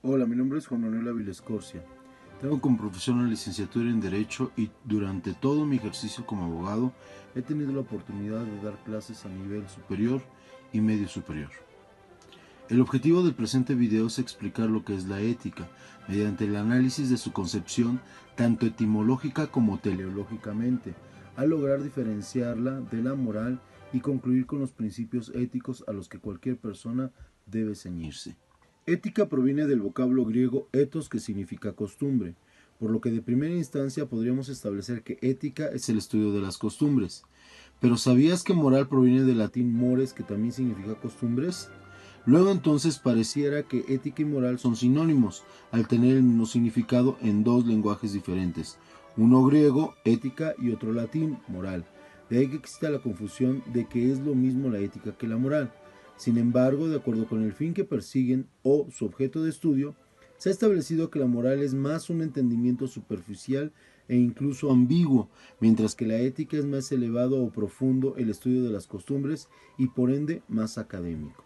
Hola, mi nombre es Juan Manuel Ávila Escorcia. Tengo como profesión una licenciatura en Derecho y durante todo mi ejercicio como abogado he tenido la oportunidad de dar clases a nivel superior y medio superior. El objetivo del presente video es explicar lo que es la ética mediante el análisis de su concepción tanto etimológica como teleológicamente, al lograr diferenciarla de la moral y concluir con los principios éticos a los que cualquier persona debe ceñirse. Ética proviene del vocablo griego ethos, que significa costumbre, por lo que de primera instancia podríamos establecer que ética es el estudio de las costumbres. Pero ¿sabías que moral proviene del latín mores, que también significa costumbres? Luego entonces pareciera que ética y moral son sinónimos, al tener el mismo significado en dos lenguajes diferentes, uno griego, ética, y otro latín, moral. De ahí que exista la confusión de que es lo mismo la ética que la moral. Sin embargo, de acuerdo con el fin que persiguen o su objeto de estudio, se ha establecido que la moral es más un entendimiento superficial e incluso ambiguo, mientras que la ética es más elevado o profundo el estudio de las costumbres y por ende más académico.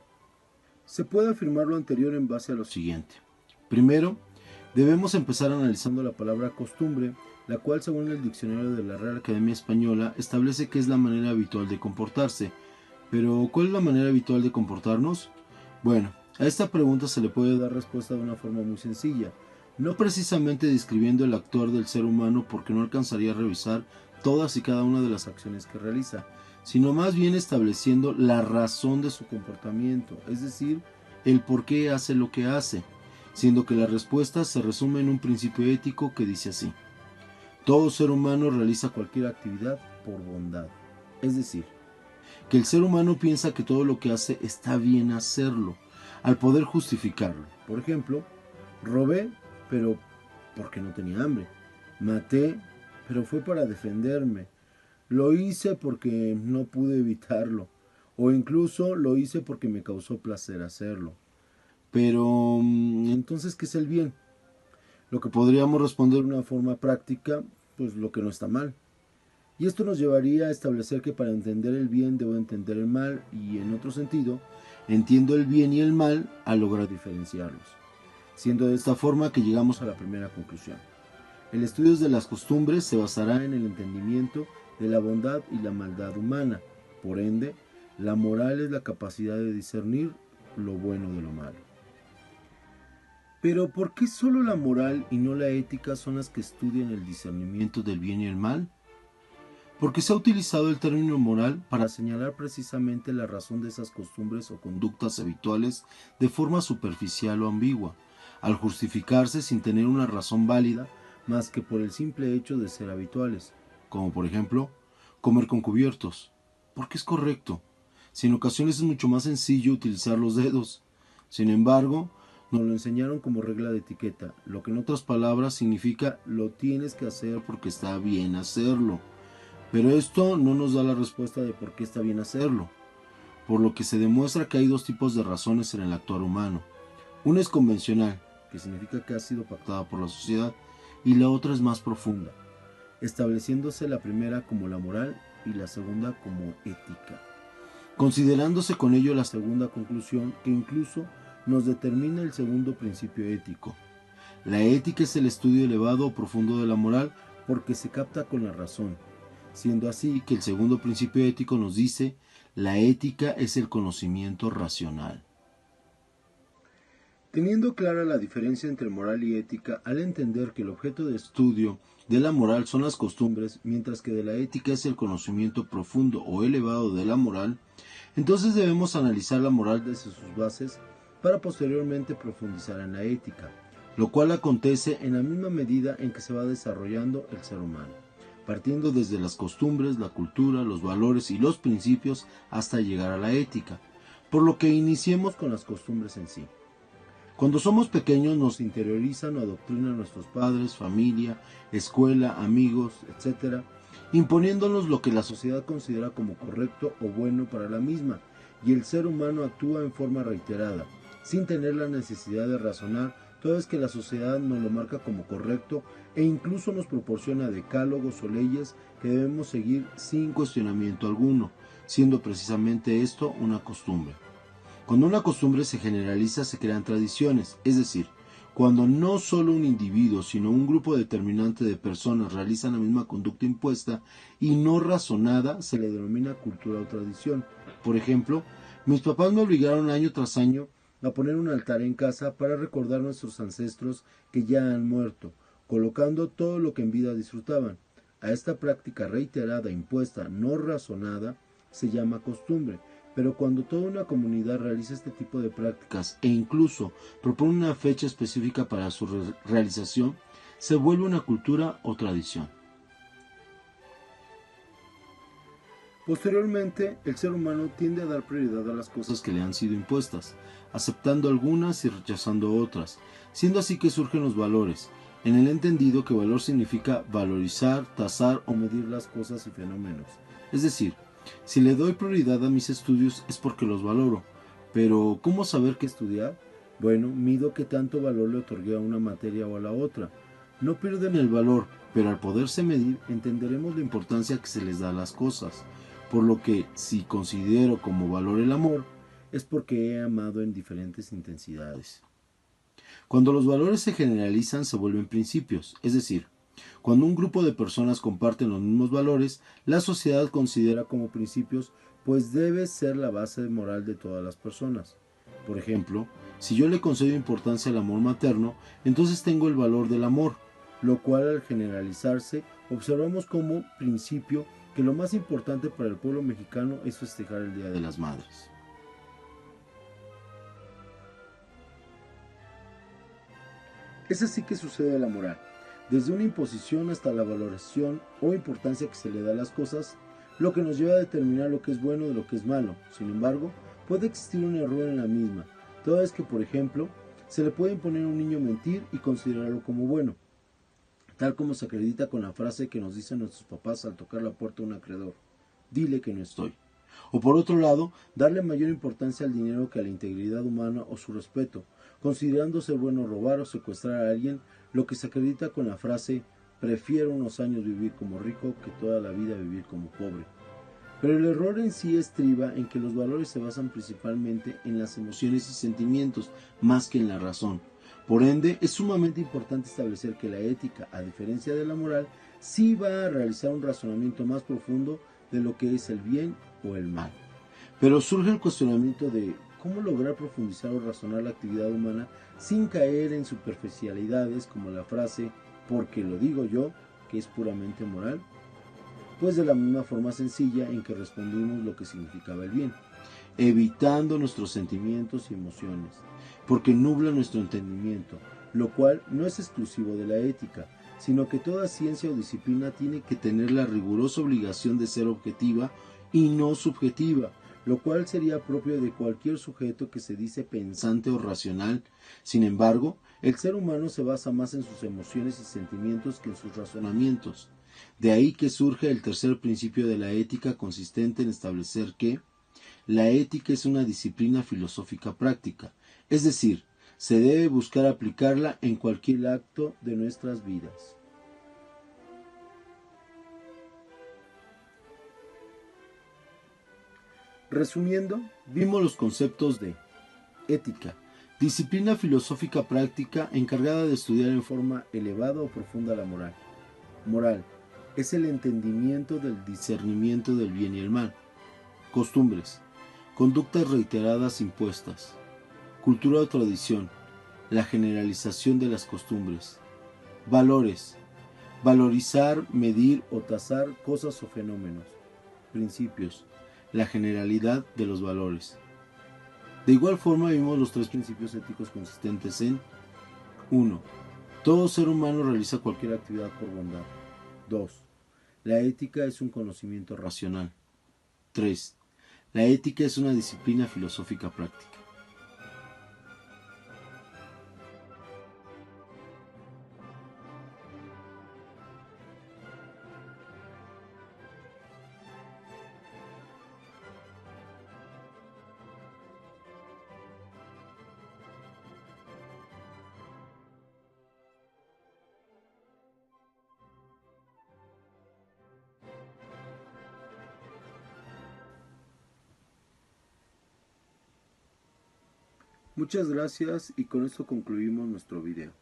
Se puede afirmar lo anterior en base a lo siguiente. Primero, debemos empezar analizando la palabra costumbre, la cual según el diccionario de la Real Academia Española establece que es la manera habitual de comportarse. Pero, ¿cuál es la manera habitual de comportarnos? Bueno, a esta pregunta se le puede dar respuesta de una forma muy sencilla, no precisamente describiendo el actuar del ser humano, porque no alcanzaría a revisar todas y cada una de las acciones que realiza, sino más bien estableciendo la razón de su comportamiento, es decir, el por qué hace lo que hace, siendo que la respuesta se resume en un principio ético que dice así: todo ser humano realiza cualquier actividad por bondad, es decir, que el ser humano piensa que todo lo que hace está bien hacerlo, al poder justificarlo. Por ejemplo, robé, pero porque no tenía hambre. Maté, pero fue para defenderme. Lo hice porque no pude evitarlo. O incluso lo hice porque me causó placer hacerlo. Pero, entonces, ¿qué es el bien? Lo que podríamos responder de una forma práctica, pues lo que no está mal. Y esto nos llevaría a establecer que para entender el bien debo entender el mal, y en otro sentido, entiendo el bien y el mal al lograr diferenciarlos, siendo de esta forma que llegamos a la primera conclusión. El estudio de las costumbres se basará en el entendimiento de la bondad y la maldad humana. Por ende, la moral es la capacidad de discernir lo bueno de lo malo. Pero ¿por qué solo la moral y no la ética son las que estudian el discernimiento del bien y el mal? Porque se ha utilizado el término moral para señalar precisamente la razón de esas costumbres o conductas habituales de forma superficial o ambigua, al justificarse sin tener una razón válida más que por el simple hecho de ser habituales, como por ejemplo, comer con cubiertos, porque es correcto, si en ocasiones es mucho más sencillo utilizar los dedos. Sin embargo, nos lo enseñaron como regla de etiqueta, lo que en otras palabras significa lo tienes que hacer porque está bien hacerlo. Pero esto no nos da la respuesta de por qué está bien hacerlo, por lo que se demuestra que hay dos tipos de razones en el actuar humano. Una es convencional, que significa que ha sido pactada por la sociedad, y la otra es más profunda, estableciéndose la primera como la moral y la segunda como ética, considerándose con ello la segunda conclusión que incluso nos determina el segundo principio ético. La ética es el estudio elevado o profundo de la moral porque se capta con la razón, siendo así que el segundo principio ético nos dice: la ética es el conocimiento racional. Teniendo clara la diferencia entre moral y ética, al entender que el objeto de estudio de la moral son las costumbres, mientras que de la ética es el conocimiento profundo o elevado de la moral, entonces debemos analizar la moral desde sus bases para posteriormente profundizar en la ética, lo cual acontece en la misma medida en que se va desarrollando el ser humano, partiendo desde las costumbres, la cultura, los valores y los principios hasta llegar a la ética, por lo que iniciemos con las costumbres en sí. Cuando somos pequeños nos interiorizan o adoctrinan nuestros padres, familia, escuela, amigos, etc., imponiéndonos lo que la sociedad considera como correcto o bueno para la misma, y el ser humano actúa en forma reiterada, sin tener la necesidad de razonar, toda vez que la sociedad nos lo marca como correcto e incluso nos proporciona decálogos o leyes que debemos seguir sin cuestionamiento alguno, siendo precisamente esto una costumbre. Cuando una costumbre se generaliza, se crean tradiciones, es decir, Cuando no solo un individuo, sino un grupo determinante de personas realizan la misma conducta impuesta y no razonada, se le denomina cultura o tradición. Por ejemplo, mis papás me obligaron año tras año a poner un altar en casa para recordar a nuestros ancestros que ya han muerto, colocando todo lo que en vida disfrutaban. A esta práctica reiterada, impuesta, no razonada, se llama costumbre. Pero cuando toda una comunidad realiza este tipo de prácticas e incluso propone una fecha específica para su realización, se vuelve una cultura o tradición. Posteriormente, el ser humano tiende a dar prioridad a las cosas que le han sido impuestas, aceptando algunas y rechazando otras, siendo así que surgen los valores, en el entendido que valor significa valorizar, tasar o medir las cosas y fenómenos. Es decir, si le doy prioridad a mis estudios es porque los valoro, pero ¿cómo saber qué estudiar? Bueno, mido qué tanto valor le otorgué a una materia o a la otra. No pierden el valor, pero al poderse medir entenderemos la importancia que se les da a las cosas. Por lo que, si considero como valor el amor, es porque he amado en diferentes intensidades. Cuando los valores se generalizan se vuelven principios, es decir, cuando un grupo de personas comparten los mismos valores, la sociedad considera como principios, pues debe ser la base moral de todas las personas. Por ejemplo, si yo le concedo importancia al amor materno, entonces tengo el valor del amor, lo cual al generalizarse observamos como principio que lo más importante para el pueblo mexicano es festejar el Día de las Madres. Es así que sucede la moral. Desde una imposición hasta la valoración o importancia que se le da a las cosas, lo que nos lleva a determinar lo que es bueno de lo que es malo. Sin embargo, puede existir un error en la misma, toda vez que, por ejemplo, se le puede imponer a un niño mentir y considerarlo como bueno, tal como se acredita con la frase que nos dicen nuestros papás al tocar la puerta de un acreedor: dile que no estoy. O por otro lado, darle mayor importancia al dinero que a la integridad humana o su respeto, considerando ser bueno robar o secuestrar a alguien, lo que se acredita con la frase: prefiero unos años vivir como rico que toda la vida vivir como pobre. Pero el error en sí estriba en que los valores se basan principalmente en las emociones y sentimientos más que en la razón. Por ende, es sumamente importante establecer que la ética, a diferencia de la moral, sí va a realizar un razonamiento más profundo de lo que es el bien o el mal. Pero surge el cuestionamiento de cómo lograr profundizar o razonar la actividad humana sin caer en superficialidades como la frase porque lo digo yo, que es puramente moral, pues de la misma forma sencilla en que respondimos lo que significaba el bien, evitando nuestros sentimientos y emociones, porque nubla nuestro entendimiento, lo cual no es exclusivo de la ética, sino que toda ciencia o disciplina tiene que tener la rigurosa obligación de ser objetiva y no subjetiva, lo cual sería propio de cualquier sujeto que se dice pensante o racional. Sin embargo, el ser humano se basa más en sus emociones y sentimientos que en sus razonamientos. De ahí que surge el tercer principio de la ética, consistente en establecer que la ética es una disciplina filosófica práctica, es decir, se debe buscar aplicarla en cualquier acto de nuestras vidas. Resumiendo, vimos los conceptos de ética, disciplina filosófica práctica encargada de estudiar en forma elevada o profunda la moral. Moral es el entendimiento del discernimiento del bien y el mal. Costumbres, conductas reiteradas impuestas. Cultura o tradición, la generalización de las costumbres. Valores, valorizar, medir o tasar cosas o fenómenos. Principios, la generalidad de los valores. De igual forma vimos los tres principios éticos consistentes en 1. Todo ser humano realiza cualquier actividad por bondad. 2. La ética es un conocimiento racional. 3. La ética es una disciplina filosófica práctica. Muchas gracias y con esto concluimos nuestro video.